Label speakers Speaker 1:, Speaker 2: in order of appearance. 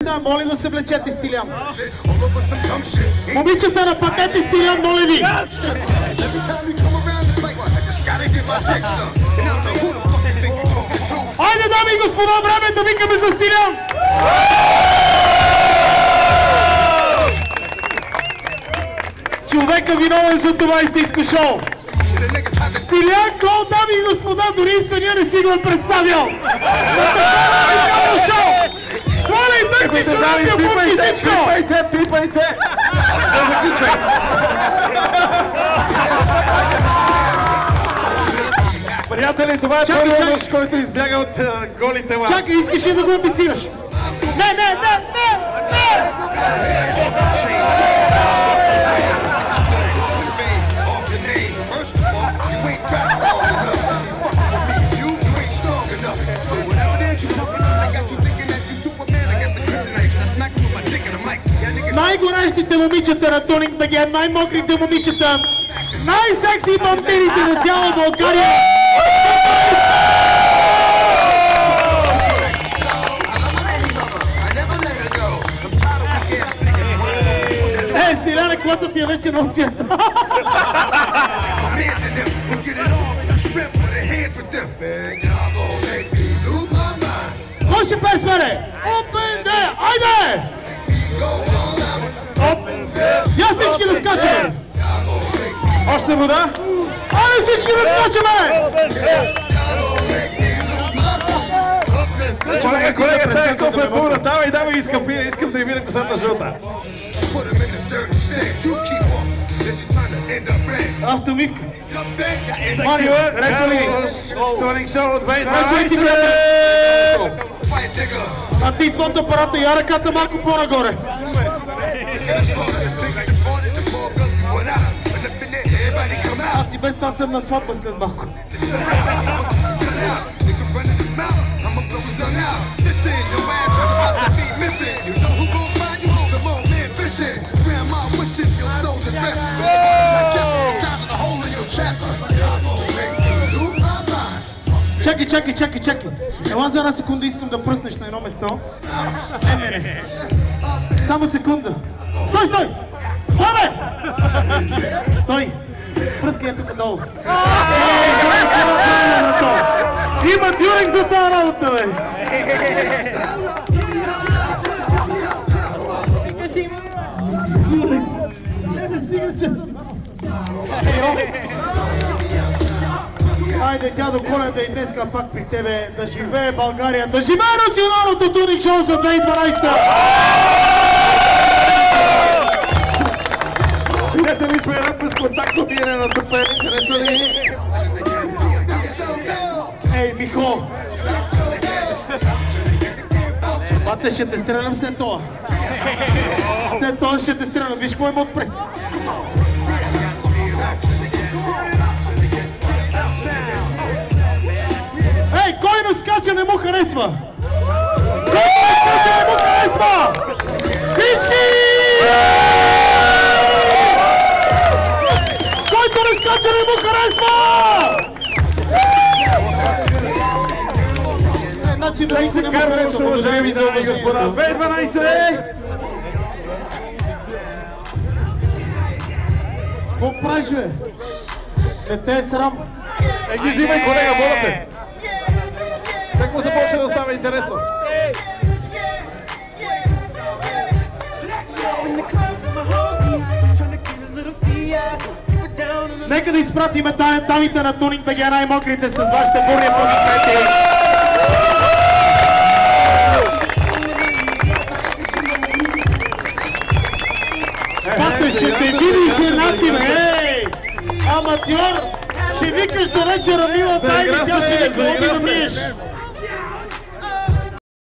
Speaker 1: Да, моля да се влечете, Стилян. Момичета, нападете Стилян, моля ви. Айде, дами и господа, време да викаме за Стилян. Човека виновен за това истинско шоу. Стилян Гол, дами и господа, дори в съня не си го е представял. Сваляй тъкни човек, бубки всичко!
Speaker 2: Пипайте! Да заключай! Приятели, това е първият мъж, който избяга от голите ма.
Speaker 1: Чакай, искаш ли да го амбицираш? Не! Най-горещите момичета на Tuning BG, най-мокрите момичета, най-секси бомбирите на цяла България. Стиляне, колата ти е вече нов цвет. Кой ще пее с мене? Open there! Айде! Я всички да скачаме!
Speaker 2: Още вода?
Speaker 1: Айде всички да скачаме!
Speaker 2: Колега, тази кофа е пълна. Давай, искам да я видя косата жълта.
Speaker 1: Автомик! Марио, хареса ли?
Speaker 2: Tuning Show от
Speaker 1: 2012! А ти с фотоапарата, я ръката малко по-нагоре. Аз и без това съм на сватба след малко. Чакай. Ела за една секунда, искам да пръснеш на едно место. Не. Само секунда. Стой! Стой! Пръскай е тук долу. Има дюрек за тази работа, бе! Дюрекс! Не стига честно. Айде, дядо Коледа и днеска пак при тебе. Да живее България, да живее националното Tuning Show за 2012!
Speaker 2: Приятели, сме една безконтактно биене на тъпе. Хареса ли?
Speaker 1: Ей, Михо! Бате, ще те стрелям след това. След това ще те стрелям. Виж какво има отпред. Ей, кой не скача не му харесва? Всички! Който не скача не му харесва! Значи да се не му харесва,
Speaker 2: уважаеми дами и господа. 2012!
Speaker 1: Какво правиш, бе? Не те е срам.
Speaker 2: Ги взимай, колега, моля те. Как му започне да става интересно?
Speaker 1: Нека да изпратим дамите на Tuning BG, най-мокрите с вашите бурни аплодисменти. Бате, ще те види жена ти, бе! Аматьор! Ще викаш до вечера мила тайна, тя ще не ходи да миеш!